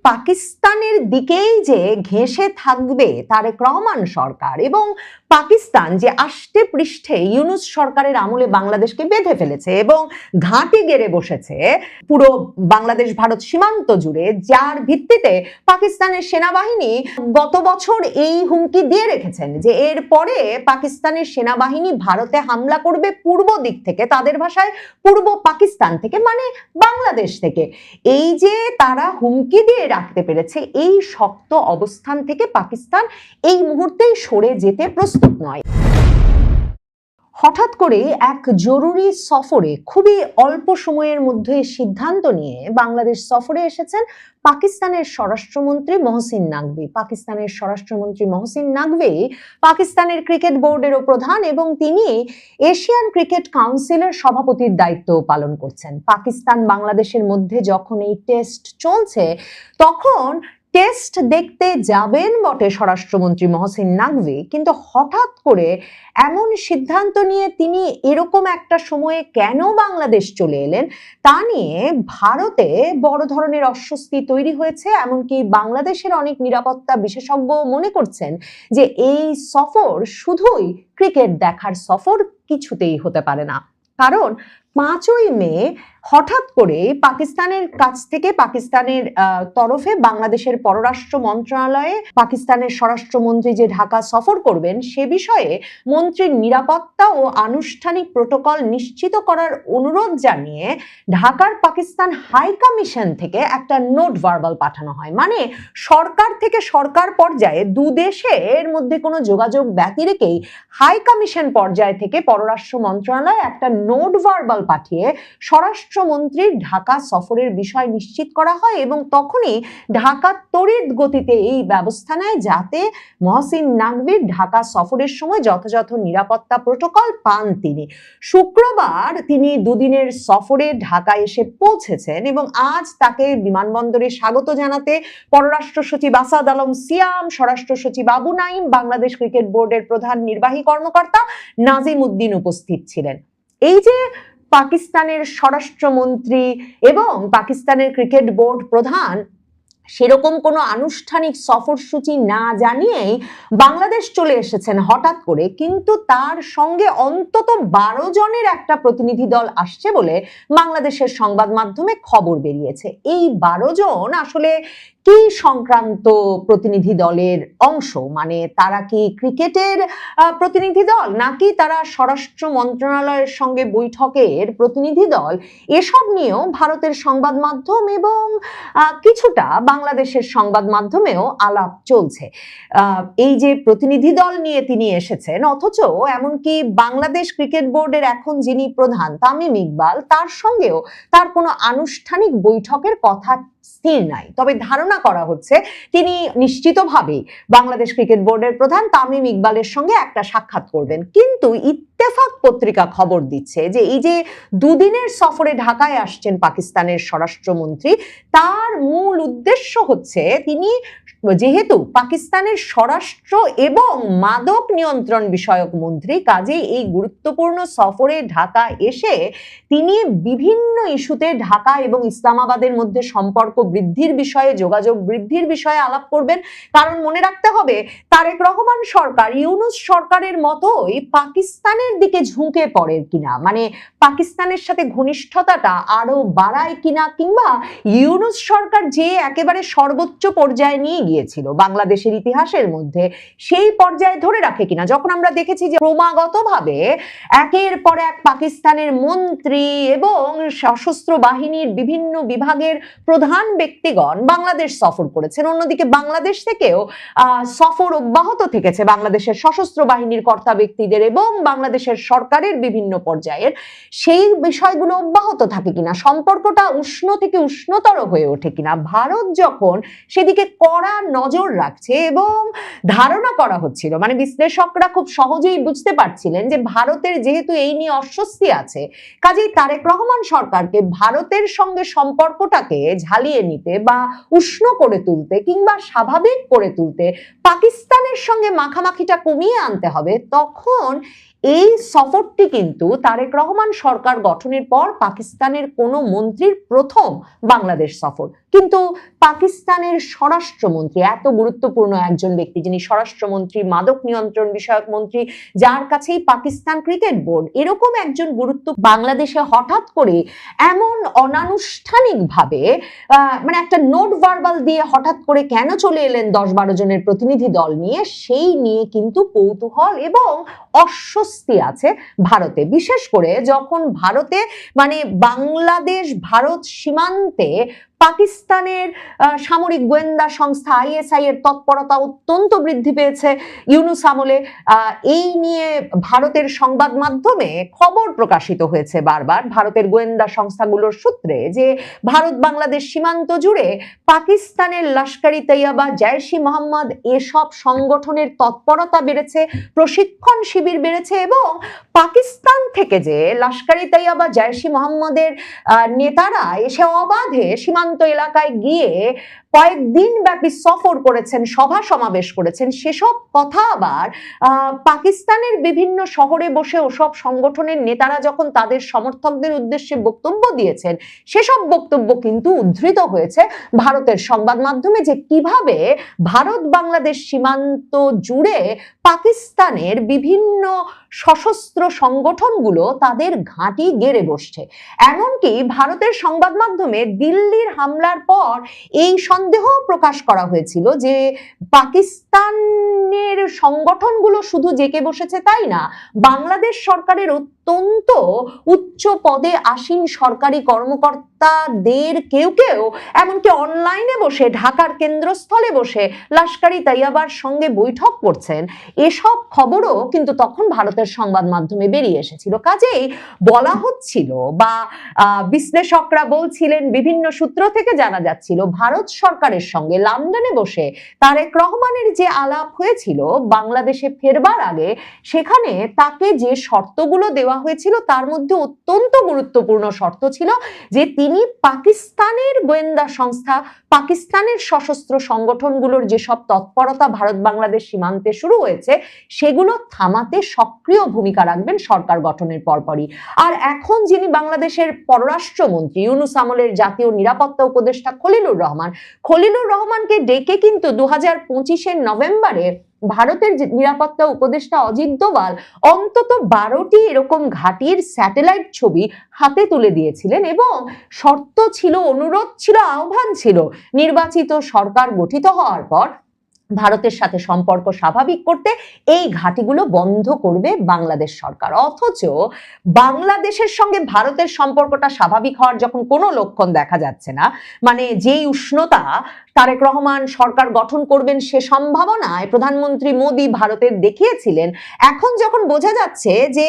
পাকিস্তানের দিকেই যে ঘেঁষে থাকবে তারেক রহমান সরকার এবং পাকিস্তান যে আষ্টে পৃষ্ঠে ইউনূস সরকারের আমলে বাংলাদেশকে বেঁধে ফেলেছে এবং ঘাঁটি গেড়ে বসেছে পুরো বাংলাদেশ ভারত সীমান্ত জুড়ে, যার ভিত্তিতে পাকিস্তানের সেনাবাহিনী গত বছর এই হুমকি দিয়ে রেখেছেন যে এরপরে পাকিস্তানের সেনাবাহিনী ভারতে হামলা করবে পূর্ব দিক থেকে, তাদের ভাষায় পূর্ব পাকিস্তান থেকে, মানে বাংলাদেশ থেকে। এই যে তারা হুমকি দিয়ে রাখতে পেরেছে, এই শক্ত অবস্থান থেকে পাকিস্তান এই মুহূর্তেই সরে যেতে প্রস্তুত নয়। হঠাৎ করে এক জরুরি সফরে খুবই অল্প সময়ের মধ্যে সিদ্ধান্ত নিয়ে বাংলাদেশ সফরে এসেছেন পাকিস্তানের স্বরাষ্ট্রমন্ত্রী মহসিন নাকভি। পাকিস্তানের স্বরাষ্ট্রমন্ত্রী মহসিন নাকভি পাকিস্তানের ক্রিকেট বোর্ডেরও প্রধান এবং তিনি এশিয়ান ক্রিকেট কাউন্সিলের সভাপতির দায়িত্ব পালন করছেন। পাকিস্তান বাংলাদেশের মধ্যে যখন এই টেস্ট চলছে, তখন টেস্ট দেখতে যাবেন বটে স্বরাষ্ট্রমন্ত্রী মহসিন নাকভি, কিন্তু হঠাৎ করে এমন সিদ্ধান্ত নিয়ে তিনি এরকম একটা সময়ে কেন বাংলাদেশ চলে এলেন তা নিয়ে ভারতে বড় ধরনের অস্বস্তি তৈরি হয়েছে। এমনকি বাংলাদেশের অনেক নিরাপত্তা বিশেষজ্ঞ মনে করছেন যে এই সফর শুধুই ক্রিকেট দেখার সফর কিছুতেই হতে পারে না, কারণ 5ই মে হঠাৎ করে পাকিস্তানের কাছ থেকে, পাকিস্তানের তরফে বাংলাদেশের পররাষ্ট্র মন্ত্রণালয়ে পাকিস্তানের স্বরাষ্ট্রমন্ত্রী যে ঢাকা সফর করবেন সে বিষয়ে মন্ত্রীর নিরাপত্তা ও আনুষ্ঠানিক প্রোটোকল নিশ্চিত করার অনুরোধ জানিয়ে ঢাকার পাকিস্তান হাই কমিশন থেকে একটা নোট ভার্বাল পাঠানো হয়। মানে সরকার থেকে সরকার পর্যায়ে দুদেশের মধ্যে কোনো যোগাযোগ ব্যতি রেখেই হাই কমিশন পর্যায় থেকে পররাষ্ট্র মন্ত্রণালয় একটা নোট ভার্বাল পাঠিয়ে স্বরাষ্ট্রমন্ত্রীর ঢাকা সফরের বিষয় নিশ্চিত করা হয় এবং তখনই ঢাকা তড়িৎ গতিতে এই ব্যবস্থা নেয় যাতে মহসিন নাকভির ঢাকা সফরের সময় যথাযথ নিরাপত্তা প্রোটোকল পান তিনি। শুক্রবার তিনি দুদিনের সফরে ঢাকায় এসে পৌঁছেছেন এবং আজ তাকে বিমানবন্দরে স্বাগত জানাতে পররাষ্ট্র সচিব আসাদ আলম সিয়াম, স্বরাষ্ট্র সচিব আবু নাইম, বাংলাদেশ ক্রিকেট বোর্ডের প্রধান নির্বাহী কর্মকর্তা নাজিম উদ্দিন উপস্থিত ছিলেন। এই যে পাকিস্তানের স্বরাষ্ট্রমন্ত্রী এবং পাকিস্তানের ক্রিকেট বোর্ড প্রধান সেরকম কোনো আনুষ্ঠানিক সফরসূচি না জানিয়েই বাংলাদেশ চলে এসেছেন হঠাৎ করে, কিন্তু তার সঙ্গে অন্তত 12 জনের একটা প্রতিনিধি দল আসছে বলে বাংলাদেশের সংবাদ মাধ্যমে খবর বেরিয়েছে। এই 12 জন আসলে কি সংক্রান্ত প্রতিনিধি দলের অংশ? মানে তারা কি ক্রিকেটের প্রতিনিধি দল, নাকি তারা স্বরাষ্ট্র মন্ত্রণালয়ের সঙ্গে বৈঠকের প্রতিনিধি দল? এসব নিয়েও ভারতের সংবাদ মাধ্যম এবং কিছুটা বাংলাদেশের সংবাদ মাধ্যমেও আলাপ চলছে। এই যে প্রতিনিধি দল নিয়ে তিনি এসেছেন, অথচ এমনকি বাংলাদেশ ক্রিকেট বোর্ডের এখন যিনি প্রধান তামিম ইকবাল, তার সঙ্গেও তার কোনো আনুষ্ঠানিক বৈঠকের কথা স্থির নাই। তবে ধারণা করা হচ্ছে তিনি নিশ্চিতভাবেই বাংলাদেশ ক্রিকেট বোর্ডের প্রধান তামিম ইকবালের সঙ্গে একটা সাক্ষাৎ করবেন। কিন্তু ইত্তেফাক পত্রিকা খবর দিচ্ছে যে এই যে দুদিনের সফরে ঢাকায় আসছেন পাকিস্তানের স্বরাষ্ট্রমন্ত্রী, তার মূল উদ্দেশ্য হচ্ছে তিনি যেহেতু পাকিস্তানের স্বরাষ্ট্র এবং মাদক নিয়ন্ত্রণ বিষয়ক মন্ত্রী, কাজেই এই গুরুত্বপূর্ণ সফরে ঢাকা এসে তিনি বিভিন্ন ইস্যুতে ঢাকা এবং ইসলামাবাদের মধ্যে সম্পর্ক বৃদ্ধির বিষয়ে, যোগাযোগ বৃদ্ধির বিষয়ে আলাপ করবেন। কারণ মনে রাখতে হবে, তারেক রহমান সরকার ইউনূস সরকারের মতোই পাকিস্তানের দিকে ঝুঁকে পড়ে কিনা, মানে পাকিস্তানের সাথে ঘনিষ্ঠতাটা আরো বাড়ায় কিনা, কিংবা ইউনূস সরকার যে একেবারে সর্বোচ্চ পর্যায়ে নিয়ে গিয়েছিল বাংলাদেশের ইতিহাসের মধ্যে, সেই পর্যায়ে ধরে রাখে কিনা। যখন আমরা দেখেছি যে ক্রমাগতভাবে একের পর এক পাকিস্তানের মন্ত্রী এবং সশস্ত্র বাহিনীর বিভিন্ন বিভাগের প্রধান ব্যক্তিগণ বাংলাদেশ সফর করেছেন, অন্যদিকে বাংলাদেশ থেকেও সফর অব্যাহত থেকেছে বাংলাদেশের সশস্ত্র বাহিনীর কর্তা ব্যক্তিদের এবং বাংলাদেশের সরকারের বিভিন্ন পর্যায়ের, সেই বিষয়গুলো অব্যাহত থাকে কিনা, সম্পর্কটা উষ্ণ থেকে উষ্ণতর হয়ে ওঠে কিনা। ভারত যখন সেদিকে কড়া নজর রাখছে এবং ধারণা করা হচ্ছিল, মানে বিশ্লেষকরা খুব সহজেই বুঝতে পারছিলেন যে ভারতের যেহেতু এই নিয়ে অস্বস্তি আছে, কাজেই তারেক রহমান সরকারকে ভারতের সঙ্গে সম্পর্কটাকে ঝালিয়ে নিতে বা উষ্ণ করে তুলতে কিংবা স্বাভাবিক করে তুলতে পাকিস্তানের সঙ্গে মাখামাখিটা কমিয়ে আনতে হবে, তখন এই সফরটি কিন্তু তারেক রহমান সরকার গঠনের পর পাকিস্তানের কোনো মন্ত্রীর প্রথম বাংলাদেশ সফর। কিন্তু পাকিস্তানের স্বরাষ্ট্রমন্ত্রী, এত গুরুত্বপূর্ণ একজন ব্যক্তি যিনি স্বরাষ্ট্রমন্ত্রী, মাদক নিয়ন্ত্রণ বিষয়ক মন্ত্রী, যার কাছেই পাকিস্তান ক্রিকেট বোর্ড, এরকম একজন গুরুত্ব বাংলাদেশে হঠাৎ করে এমন অনানুষ্ঠানিকভাবে মানে একটা নোট ভার্বাল দিয়ে হঠাৎ করে কেন চলে এলেন 10-12 জনের প্রতিনিধি দল নিয়ে, সেই নিয়ে কিন্তু কৌতূহল এবং অস্বস্তি আছে ভারতে। বিশেষ করে যখন ভারতে মানে বাংলাদেশ ভারত সীমান্তে পাকিস্তানের সামরিক গোয়েন্দা সংস্থা আইএসআই এর তৎপরতা অত্যন্ত বৃদ্ধি পেয়েছে ইউনূস আমলে। এই নিয়ে ভারতের সংবাদ মাধ্যমে খবর প্রকাশিত হয়েছে বারবার ভারতের গোয়েন্দা সংস্থাগুলোর সূত্রে যে ভারত বাংলাদেশ সীমান্ত জুড়ে পাকিস্তানের লস্করি তৈয়বা, জৈশ-ই মোহাম্মদ এসব সংগঠনের তৎপরতা বেড়েছে, প্রশিক্ষণ শিবির বেড়েছে এবং পাকিস্তান থেকে যে লস্করি তৈয়বা, জৈশ-ই মোহাম্মদের নেতারা এসে অবাধে সীমান্ত এলাকায় গিয়ে কয়েকদিন ব্যাপী সফর করেছেন, সভা সমাবেশ করেছেন, সেসব কথা আবার পাকিস্তানের বিভিন্ন শহরে বসে ওসব সংগঠনের নেতারা যখন তাদের সমর্থকদের উদ্দেশ্যে বক্তব্য দিয়েছেন, সেসব বক্তব্য কিন্তু উদ্ধৃত হয়েছে ভারতের সংবাদ মাধ্যমে যে কিভাবে ভারত বাংলাদেশ সীমান্ত জুড়ে পাকিস্তানের বিভিন্ন সশস্ত্র সংগঠনগুলো তাদের ঘাঁটি গেড়ে বসছে। এমনকি ভারতের সংবাদ মাধ্যমে দিল্লির হামলার পর এই সন্দেহ প্রকাশ করা হয়েছিল যে পাকিস্তানের সংগঠনগুলো শুধু জেকে বসেছে তাই না, বাংলাদেশ সরকারের অত্যন্ত উচ্চ পদে আসীন সরকারি কর্মকর্তাদের কেউ কেউ এমনকি অনলাইনে বসে ঢাকার কেন্দ্রস্থলে বসে লস্করি তৈয়বার সঙ্গে বৈঠক করছেন। এসব খবরও কিন্তু তখন ভারতের সংবাদ মাধ্যমে বেরিয়ে এসেছিল। কাজেই বলা হচ্ছিল বা বিশ্লেষকরা বলছিলেন, বিভিন্ন সূত্র থেকে জানা যাচ্ছিল, ভারত সরকারের সঙ্গে লন্ডনে বসে তারেক রহমানের যে আলাপ হয়েছিল বাংলাদেশে ফেরবার আগে, সেখানে তাকে যে শর্তগুলো দেওয়া হয়েছিল তার মধ্যে অত্যন্ত গুরুত্বপূর্ণ শর্ত ছিল যে তিনি পাকিস্তানের গোয়েন্দা সংস্থা, পাকিস্তানের সশস্ত্র সংগঠনগুলোর যেসব তৎপরতা ভারত বাংলাদেশ সীমান্তে শুরু হয়েছে সেগুলো থামাতে সক্রিয় ভূমিকা রাখবেন সরকার গঠনের পরপরই। আর এখন যিনি বাংলাদেশের পররাষ্ট্রমন্ত্রী, ইউনূস আমলের জাতীয় নিরাপত্তা উপদেষ্টা খলিলুর রহমানকে ডেকে কিন্তু 2025-এর নভেম্বরে ভারতের নিরাপত্তা উপদেষ্টা অজিত দোভাল অন্তত 12টি এরকম ঘাঁটির স্যাটেলাইট ছবি হাতে তুলে দিয়েছিলেন এবং শর্ত ছিল, অনুরোধ ছিল, আহ্বান ছিল, নির্বাচিত সরকার গঠিত হওয়ার পর ভারতের সাথে সম্পর্ক স্বাভাবিক করতে এই ঘাঁটিগুলো বন্ধ করবে বাংলাদেশ সরকার। অথচ বাংলাদেশের সঙ্গে ভারতের সম্পর্কটা স্বাভাবিক হওয়ার যখন কোনো লক্ষণ দেখা যাচ্ছে না, মানে যেই উষ্ণতা তারেক রহমান সরকার গঠন করবেন সে সম্ভাবনায় প্রধানমন্ত্রী মোদী ভারতের দেখিয়েছিলেন, এখন যখন বোঝা যাচ্ছে যে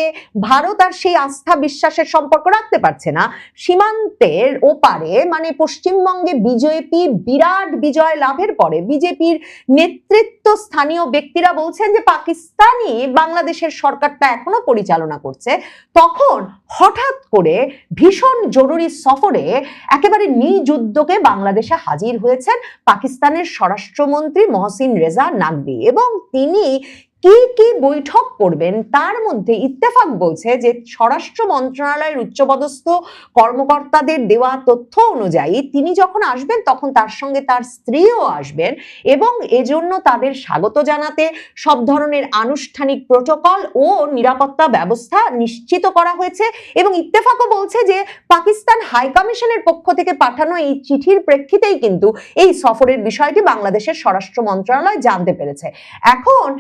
ভারত আর সেই আস্থা বিশ্বাসের সম্পর্ক রাখতে পারছে না, সীমান্তের ওপারে মানে পশ্চিমবঙ্গে বিজেপি বিরাট বিজয় লাভের পরে বিজেপির নেতৃত্ব স্থানীয় ব্যক্তিরা বলছেন যে পাকিস্তানি বাংলাদেশের সরকারটা এখনো পরিচালনা করছে, তখন হঠাৎ করে ভীষণ জরুরি সফরে একেবারে নিজ উদ্যোগে বাংলাদেশে হাজির হয়েছেন পাকিস্তানের স্বরাষ্ট্রমন্ত্রী মহসিন রেজা নাকভি এবং তিনি কি কি বৈঠক করবেন তার মধ্যে ইত্তেফাক বলছে যে স্বরাষ্ট্র মন্ত্রণালয়ের উচ্চপদস্থ কর্মকর্তাদের দেওয়া তথ্য অনুযায়ী তিনি যখন আসবেন তখন তার সঙ্গে তার স্ত্রীও আসবেন এবং এজন্য তাদের স্বাগত জানাতে সব ধরনের আনুষ্ঠানিক প্রোটোকল ও নিরাপত্তা ব্যবস্থা নিশ্চিত করা হয়েছে। এবং ইত্তেফাকও বলছে যে পাকিস্তান হাই কমিশনের পক্ষ থেকে পাঠানো এই চিঠির প্রেক্ষিতেই কিন্তু এই সফরের বিষয়টি বাংলাদেশের স্বরাষ্ট্র মন্ত্রণালয় জানতে পেরেছে। এখন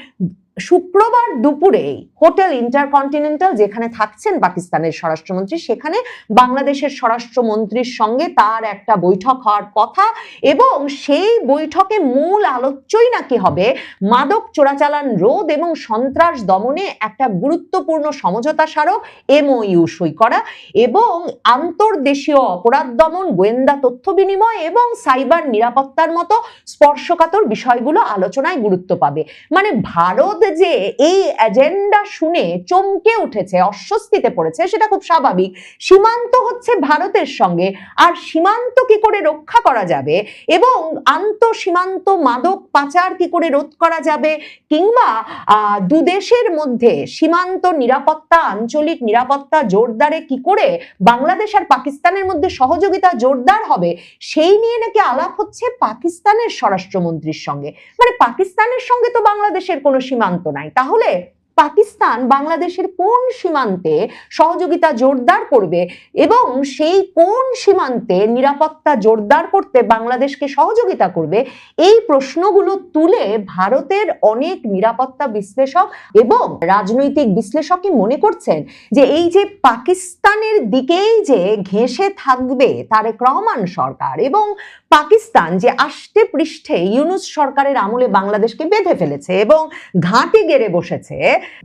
শুক্রবার দুপুরে হোটেল ইন্টারকন্টিনেন্টাল যেখানে থাকছেন পাকিস্তানের স্বরাষ্ট্রমন্ত্রী, সেখানে বাংলাদেশের স্বরাষ্ট্রমন্ত্রীর সঙ্গে তার একটা বৈঠক হওয়ার কথা এবং সেই বৈঠকে মূল আলোচ্যই নাকি হবে মাদক চোরাচালান রোধ এবং সন্ত্রাস দমনে একটা গুরুত্বপূর্ণ সমঝোতা স্মারক MOU সই করা এবং আন্তর্দেশীয় অপরাধ দমন, গোয়েন্দা তথ্য বিনিময় এবং সাইবার নিরাপত্তার মতো স্পর্শকাতর বিষয়গুলো আলোচনায় গুরুত্ব পাবে। মানে ভারত যে এই এজেন্ডা শুনে চমকে উঠেছে, অস্বস্তিতে পড়েছে, সেটা খুব স্বাভাবিক। সীমান্ত হচ্ছে ভারতের সঙ্গে, আর সীমান্ত কি করে রক্ষা করা যাবে এবং আন্তঃসীমান্ত মাদক পাচার কি করে রোধ করা যাবে, কিংবা দুদেশের মধ্যে সীমান্ত নিরাপত্তা, আঞ্চলিক নিরাপত্তা জোরদারে কি করে বাংলাদেশ আর পাকিস্তানের মধ্যে সহযোগিতা জোরদার হবে, সেই নিয়ে নাকি আলাপ হচ্ছে পাকিস্তানের স্বরাষ্ট্রমন্ত্রীর সঙ্গে। মানে পাকিস্তানের সঙ্গে তো বাংলাদেশের কোনো সীমান্ত নাই, তাহলে পাকিস্তান বাংলাদেশের কোন সীমান্তে সহযোগিতা জোরদার করবে এবং সেই কোন সীমান্তে নিরাপত্তা জোরদার করতে বাংলাদেশকে সহযোগিতা করবে, এই প্রশ্নগুলো তুলে ভারতের অনেক নিরাপত্তা বিশ্লেষক এবং রাজনৈতিক বিশ্লেষকই মনে করছেন যে এই যে পাকিস্তানের দিকেই যে ঘেঁষে থাকবে তারেক রহমান সরকার, এবং পাকিস্তান যে আষ্টে পৃষ্ঠে ইউনূস সরকারের আমলে বাংলাদেশকে বেঁধে ফেলেছে এবং ঘাঁটি গেড়ে বসেছে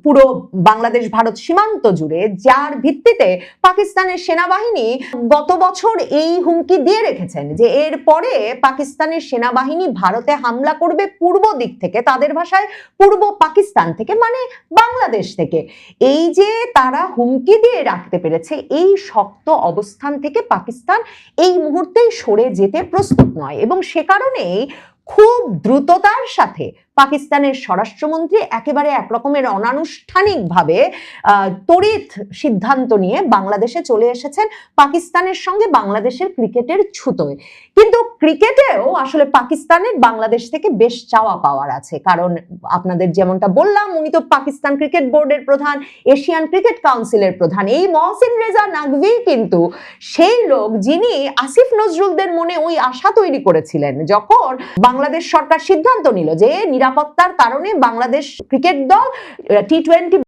পুরো বাংলাদেশ ভারত সীমান্ত জুড়ে, যার ভিত্তিতে পাকিস্তানের সেনাবাহিনী গত বছর এই হুমকি দিয়ে রেখেছেন যে এরপরে পাকিস্তানের সেনাবাহিনী ভারতে হামলা করবে পূর্ব দিক থেকে, তাদের ভাষায় পূর্ব পাকিস্তান থেকে, মানে বাংলাদেশ থেকে। এই যে তারা হুমকি দিয়ে রাখতে পেরেছে, এই শক্ত অবস্থান থেকে পাকিস্তান এই মুহূর্তেই সরে যেতে প্রস্তুত নয়, এবং সে কারণেই খুব দ্রুততার সাথে পাকিস্তানের স্বরাষ্ট্রমন্ত্রী একেবারে একরকমের অনানুষ্ঠানিকভাবে তড়িৎ সিদ্ধান্ত নিয়ে বাংলাদেশে চলে এসেছেন পাকিস্তানের সঙ্গে বাংলাদেশের ক্রিকেটের ছুতোয়। কিন্তু ক্রিকেটেও আসলে পাকিস্তানের বাংলাদেশ থেকে বেশ চাওয়া পাওয়ার আছে, কারণ আপনাদের যেমনটা বললাম, উনি তো পাকিস্তান ক্রিকেট বোর্ডের প্রধান, এশিয়ান ক্রিকেট কাউন্সিলের প্রধান। এই মহসিন রেজা নাকভি কিন্তু সেই লোক যিনি আসিফ নজরুলদের মনে ওই আশা তৈরি করেছিলেন যখন বাংলাদেশ সরকার সিদ্ধান্ত নিল যে নিরাপত্তার কারণে বাংলাদেশ ক্রিকেট দল টি-20